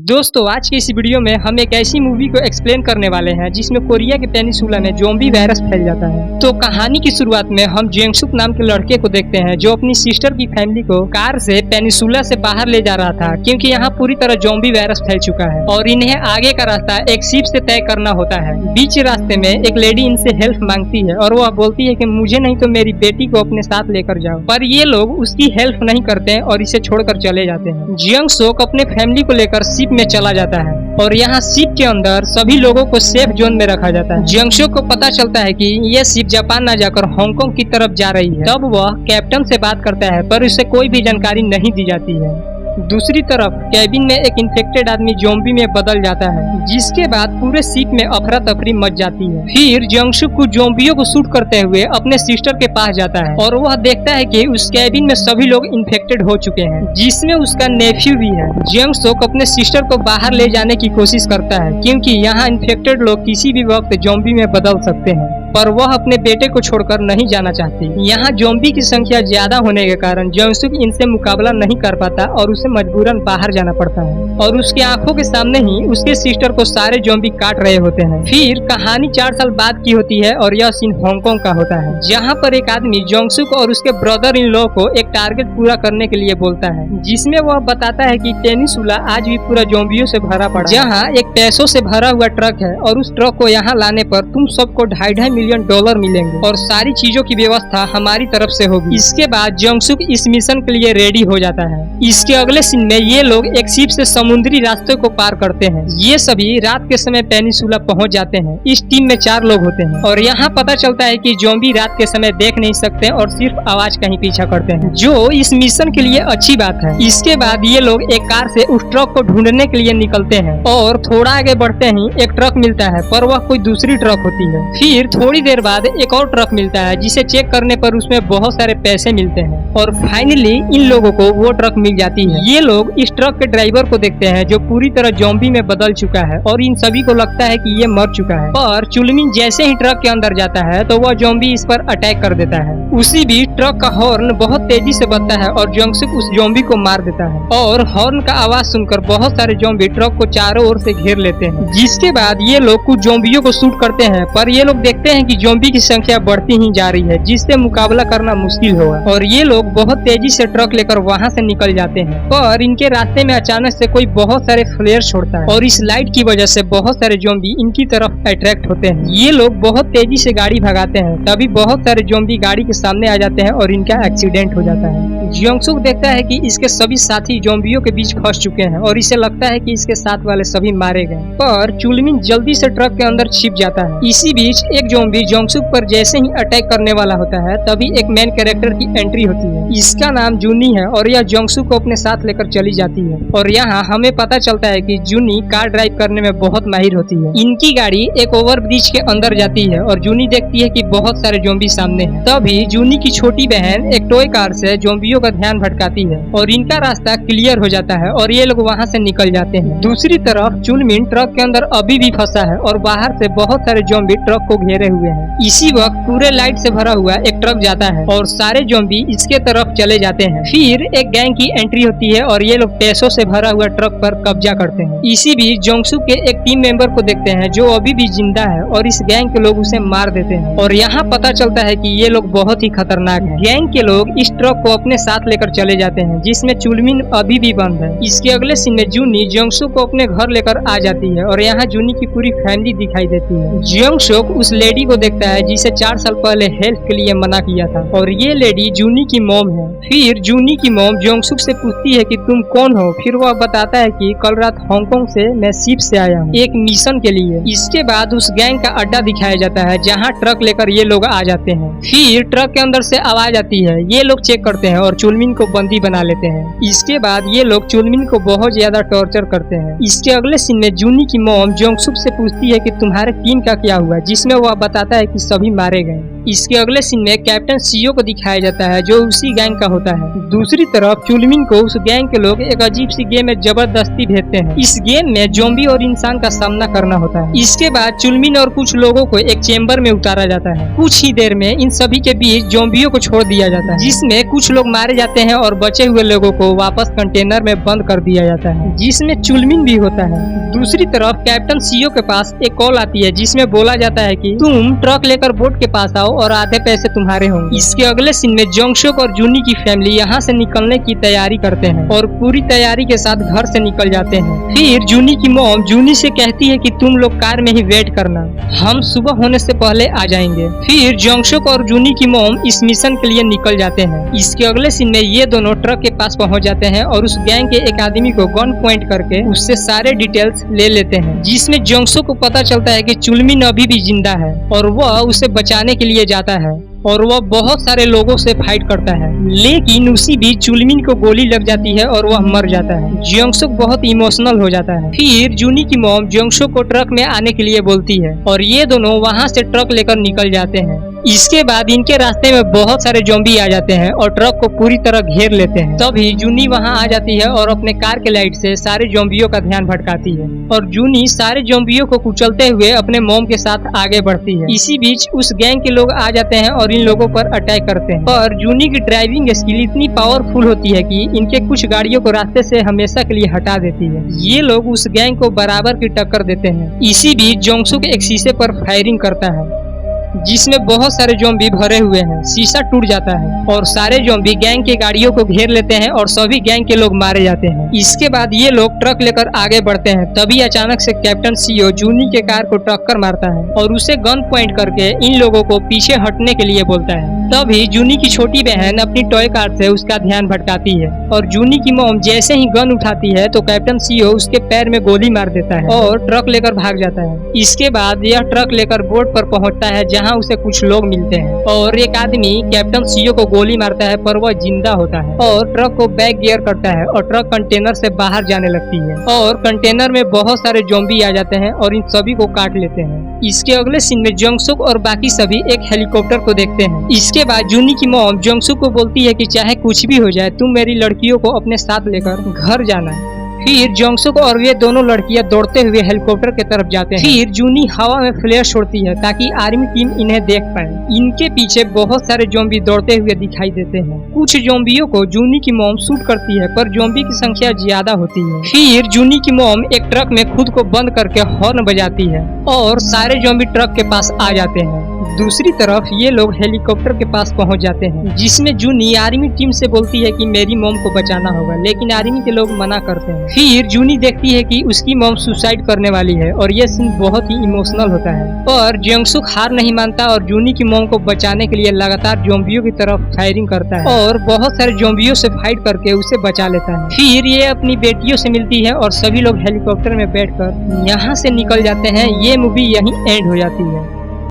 दोस्तों आज की इस वीडियो में हम एक ऐसी मूवी को एक्सप्लेन करने वाले हैं जिसमें कोरिया के पेनिसुला में ज़ॉम्बी वायरस फैल जाता है। तो कहानी की शुरुआत में हम जेंगसुक नाम के लड़के को देखते हैं जो अपनी सिस्टर की फैमिली को कार से पेनिसुला से बाहर ले जा रहा था क्योंकि यहाँ पूरी तरह ज़ॉम्बी वायरस फैल चुका है और इन्हें आगे का रास्ता एक शिप से तय करना होता है। बीच रास्ते में एक लेडी इनसे हेल्प मांगती है और वह बोलती है कि मुझे नहीं तो मेरी बेटी को अपने साथ लेकर जाओ, पर ये लोग उसकी हेल्प नहीं करते हैं और इसे छोड़कर चले जाते हैं। जेंगसुक अपने फैमिली को लेकर शिप में चला जाता है और यहाँ शिप के अंदर सभी लोगों को सेफ जोन में रखा जाता है। जेंगसुक को पता चलता है कि यह शिप जापान न जाकर हांगकांग की तरफ जा रही है। तब वह कैप्टन से बात करता है पर उसे कोई भी जानकारी नहीं दी जाती है। दूसरी तरफ कैबिन में एक इन्फेक्टेड आदमी ज़ॉम्बी में बदल जाता है जिसके बाद पूरे शिप में अफरा तफरी मच जाती है। फिर जेंगसुक कुछ ज़ॉम्बियों को शूट करते हुए अपने सिस्टर के पास जाता है और वह देखता है कि उस कैबिन में सभी लोग इन्फेक्टेड हो चुके हैं जिसमें उसका नेफ्यू भी है। जेंगसुक अपने सिस्टर को बाहर ले जाने की कोशिश करता है क्योंकि यहाँ इन्फेक्टेड लोग किसी भी वक्त ज़ॉम्बी में बदल सकते हैं, पर वह अपने बेटे को छोड़कर नहीं जाना चाहती। यहाँ ज़ॉम्बी की संख्या ज्यादा होने के कारण जेंगसुक इनसे मुकाबला नहीं कर पाता और उसे मजबूरन बाहर जाना पड़ता है और उसके आंखों के सामने ही उसके सिस्टर को सारे ज़ॉम्बी काट रहे होते हैं। फिर कहानी 4 साल बाद की होती है और यह सीन हांगकांग का होता है जहाँ पर एक आदमी जेंगसुक और उसके ब्रदर इन लॉ को एक टारगेट पूरा करने के लिए बोलता है जिसमें वह बताता है कि पेनिसुला आज भी पूरा ज़ॉम्बियों से भरा पड़ा, जहाँ एक पैसों से भरा हुआ ट्रक है और उस ट्रक को यहाँ लाने पर तुम सबको $2.5 मिलियन मिलेंगे और सारी चीजों की व्यवस्था हमारी तरफ से होगी। इसके बाद जेंगसुक इस मिशन के लिए रेडी हो जाता है। इसके अगले सीन में ये लोग एक शिप से समुद्री रास्ते को पार करते हैं। ये सभी रात के समय पेनिसुला पहुंच जाते हैं। इस टीम में 4 लोग होते हैं और यहाँ पता चलता है कि ज़ॉम्बी रात के समय देख नहीं सकते और सिर्फ आवाज का ही पीछा करते हैं, जो इस मिशन के लिए अच्छी बात है। इसके बाद ये लोग एक कार से उस ट्रक को ढूंढने के लिए निकलते हैं और थोड़ा आगे बढ़ते ही एक ट्रक मिलता है पर वह कोई दूसरी ट्रक होती है। फिर थोड़ी देर बाद एक और ट्रक मिलता है जिसे चेक करने पर उसमें बहुत सारे पैसे मिलते हैं और फाइनली इन लोगों को वो ट्रक मिल जाती है। ये लोग इस ट्रक के ड्राइवर को देखते हैं जो पूरी तरह ज़ॉम्बी में बदल चुका है और इन सभी को लगता है कि ये मर चुका है, पर चुलमिन जैसे ही ट्रक के अंदर जाता है तो वह ज़ॉम्बी इस पर अटैक कर देता है। उसी बीच ट्रक का हॉर्न बहुत तेजी से बजता है और जेंगसुक उस ज़ॉम्बी को मार देता है और हॉर्न का आवाज सुनकर बहुत सारे ज़ॉम्बी ट्रक को चारों ओर से घेर लेते हैं। जिसके बाद ये लोग कुछ ज़ॉम्बियों को शूट करते हैं पर ये लोग देखते हैं कि ज़ॉम्बी की संख्या बढ़ती ही जा रही है जिससे मुकाबला करना मुश्किल होगा और ये लोग बहुत तेजी से ट्रक लेकर वहाँ से निकल जाते हैं। पर इनके रास्ते में अचानक से कोई बहुत सारे फ्लेयर छोड़ता है और इस लाइट की वजह से बहुत सारे ज़ॉम्बी इनकी तरफ अट्रैक्ट होते हैं। ये लोग बहुत तेजी से गाड़ी भगाते हैं, तभी बहुत सारे ज़ॉम्बी गाड़ी के सामने आ जाते हैं और इनका एक्सीडेंट हो जाता है। जेंगसुक देखता है कि इसके सभी साथी ज़ॉम्बियों के बीच फंस चुके हैं और इसे लगता है कि इसके साथ वाले सभी मारे गए, पर चुलमिन जल्दी से ट्रक के अंदर छिप जाता है। इसी बीच एक ज़ॉम्बी जेंगसुक पर जैसे ही अटैक करने वाला होता है तभी एक मेन कैरेक्टर की एंट्री होती है। इसका नाम जूनी है और यह जेंगसुक को अपने साथ लेकर चली जाती है और यहाँ हमें पता चलता है कि जूनी कार ड्राइव करने में बहुत माहिर होती है। इनकी गाड़ी एक ओवर ब्रिज के अंदर जाती है और जूनी देखती है कि बहुत सारे ज़ॉम्बी सामने हैं। तभी जूनी की छोटी बहन एक टॉय कार से ज़ॉम्बियों का ध्यान भटकाती है और इनका रास्ता क्लियर हो जाता है और ये लोग वहाँ से निकल जाते हैं। दूसरी तरफ चुलमिन ट्रक के अंदर अभी भी फंसा है और बाहर से बहुत सारे ज़ॉम्बी ट्रक को घेरे हुए हैं। इसी वक्त पूरे लाइट से भरा हुआ एक ट्रक जाता है और सारे ज़ॉम्बी इसके तरफ चले जाते हैं। फिर एक गैंग की एंट्री होती है और ये लोग पैसों से भरा हुआ ट्रक पर कब्जा करते हैं। इसी बीच जेंगसुक के एक टीम मेंबर को देखते हैं जो अभी भी जिंदा है और इस गैंग के लोग उसे मार देते हैं और यहाँ पता चलता है कि ये लोग बहुत ही खतरनाक हैं। गैंग के लोग इस ट्रक को अपने साथ लेकर चले जाते हैं जिसमें चुलमिन अभी भी बंद है। इसके अगले सीन में जूनी जेंगसुक को अपने घर लेकर आ जाती है और यहाँ जूनी की पूरी फैमिली दिखाई देती है। जेंगसुक उस लेडी को देखता है जिसे 4 साल पहले हेल्प के लिए मना किया था और ये लेडी जूनी की मॉम है। फिर जूनी की मॉम जेंगसुक से पूछती है कि तुम कौन हो। फिर वह बताता है कि कल रात हांगकांग से मैं शिप से आया हूँ एक मिशन के लिए। इसके बाद उस गैंग का अड्डा दिखाया जाता है जहाँ ट्रक लेकर ये लोग आ जाते हैं। फिर ट्रक के अंदर से आवाज आती है, ये लोग चेक करते हैं और चुलमिन को बंदी बना लेते हैं। इसके बाद ये लोग चुलमिन को बहुत ज्यादा टॉर्चर करते हैं। इसके अगले सीन में जूनी की मॉम जेंगसुक से पूछती है कि तुम्हारे टीम का क्या हुआ, जिसमें वह बताता है कि सभी मारे गए। इसके अगले सीन में कैप्टन सीओ को दिखाया जाता है जो उसी गैंग का होता है। दूसरी तरफ चुलमिन को उस गैंग के लोग एक अजीब सी गेम में जबरदस्ती भेजते हैं। इस गेम में ज़ॉम्बी और इंसान का सामना करना होता है। इसके बाद चुलमिन और कुछ लोगों को एक चेम्बर में उतारा जाता है। कुछ ही देर में इन सभी के बीच ज़ॉम्बियों को छोड़ दिया जाता है, जिसमें कुछ लोग मारे जाते हैं और बचे हुए लोगों को वापस कंटेनर में बंद कर दिया जाता है, जिसमें चुलमिन भी होता है। दूसरी तरफ कैप्टन सीओ के पास एक कॉल आती है जिसमें बोला जाता है कि तुम ट्रक लेकर बोट के पास आओ और आधे पैसे तुम्हारे होंगे। इसके अगले सीन में जोंगसुक और जूनी की फैमिली यहाँ से निकलने की तैयारी करते हैं और पूरी तैयारी के साथ घर से निकल जाते हैं। फिर जूनी की मॉम जूनी से कहती है कि तुम लोग कार में ही वेट करना, हम सुबह होने से पहले आ जाएंगे। फिर जोंगसुक और जूनी की मॉम इस मिशन के लिए निकल जाते हैं। इसके अगले सीन में ये दोनों ट्रक के पास पहुँच जाते हैं और उस गैंग के एक आदमी को गन पॉइंट करके उससे सारे डिटेल्स ले लेते हैं, जिसमें जोंगसुक को पता चलता है कि चुलमिन अभी भी जिंदा है और वह उसे बचाने के लिए जाता है और वह बहुत सारे लोगों से फाइट करता है। लेकिन उसी बीच चुलमिन को गोली लग जाती है और वह मर जाता है। जोंगसुक बहुत इमोशनल हो जाता है। फिर जूनी की मॉम जोंगसुक को ट्रक में आने के लिए बोलती है और ये दोनों वहाँ से ट्रक लेकर निकल जाते हैं। इसके बाद इनके रास्ते में बहुत सारे ज़ॉम्बी आ जाते हैं और ट्रक को पूरी तरह घेर लेते हैं। तभी जूनी वहां आ जाती है और अपने कार के लाइट से सारे ज़ॉम्बियों का ध्यान भटकाती है और जूनी सारे ज़ॉम्बियों को कुचलते हुए अपने मॉम के साथ आगे बढ़ती है। इसी बीच उस गैंग के लोग आ जाते हैं और इन लोगों पर अटैक करते हैं और जूनी की ड्राइविंग स्किल इतनी पावरफुल होती है कि इनके कुछ गाड़ियों को रास्ते से हमेशा के लिए हटा देती है। ये लोग उस गैंग को बराबर की टक्कर देते हैं। इसी बीच जोंगसुक एक शीशे पर फायरिंग करता है जिसमें बहुत सारे ज़ॉम्बी भरे हुए हैं। शीशा टूट जाता है और सारे ज़ॉम्बी गैंग के गाड़ियों को घेर लेते हैं और सभी गैंग के लोग मारे जाते हैं। इसके बाद ये लोग ट्रक लेकर आगे बढ़ते हैं। तभी अचानक से कैप्टन सीओ जूनी के कार को टक्कर मारता है और उसे गन पॉइंट करके इन लोगों को पीछे हटने के लिए बोलता है। तभी जूनी की छोटी बहन अपनी टॉय कार से उसका ध्यान भटकाती है और जूनी की मॉम जैसे ही गन उठाती है तो कैप्टन सीओ उसके पैर में गोली मार देता है और ट्रक लेकर भाग जाता है। इसके बाद यह ट्रक लेकर बोट पर पहुंचता है जहां उसे कुछ लोग मिलते हैं और एक आदमी कैप्टन सीओ को गोली मारता है पर वह जिंदा होता है और ट्रक को बैक गियर करता है और ट्रक कंटेनर से बाहर जाने लगती है और कंटेनर में बहुत सारे ज़ॉम्बी आ जाते हैं और इन सभी को काट लेते हैं। इसके अगले सीन में जोंगसुक और बाकी सभी एक हेलीकॉप्टर को देखते हैं। इसके बाद जूनी की मॉम जोंगसुक को बोलती है कि चाहे कुछ भी हो जाए तुम मेरी लड़कियों को अपने साथ लेकर घर जाना है। फिर जोंगसुक और वे दोनों लड़कियां दौड़ते हुए हेलीकॉप्टर की तरफ जाते हैं। फिर जूनी हवा में फ्लेयर छोड़ती है ताकि आर्मी टीम इन्हें देख पाए। इनके पीछे बहुत सारे ज़ॉम्बी दौड़ते हुए दिखाई देते हैं। कुछ ज़ॉम्बियों को जूनी की मॉम शूट करती है पर ज़ॉम्बी की संख्या ज्यादा होती है। फिर जूनी की मॉम एक ट्रक में खुद को बंद करके हॉर्न बजाती है और सारे ज़ॉम्बी ट्रक के पास आ जाते हैं। दूसरी तरफ ये लोग हेलीकॉप्टर के पास पहुंच जाते हैं जिसमें जूनी आर्मी टीम से बोलती है कि मेरी मॉम को बचाना होगा, लेकिन आर्मी के लोग मना करते हैं। फिर जूनी देखती है कि उसकी मॉम सुसाइड करने वाली है और यह सीन बहुत ही इमोशनल होता है। और जोंगसुक हार नहीं मानता और जूनी की मॉम को बचाने के लिए लगातार ज़ॉम्बियों की तरफ फायरिंग करता है और बहुत सारे ज़ॉम्बियों से फाइट करके उसे बचा लेता है। फिर ये अपनी बेटियों से मिलती है और सभी लोग हेलीकॉप्टर में बैठकर यहाँ से निकल जाते हैं। ये मूवी यहीं एंड हो जाती है।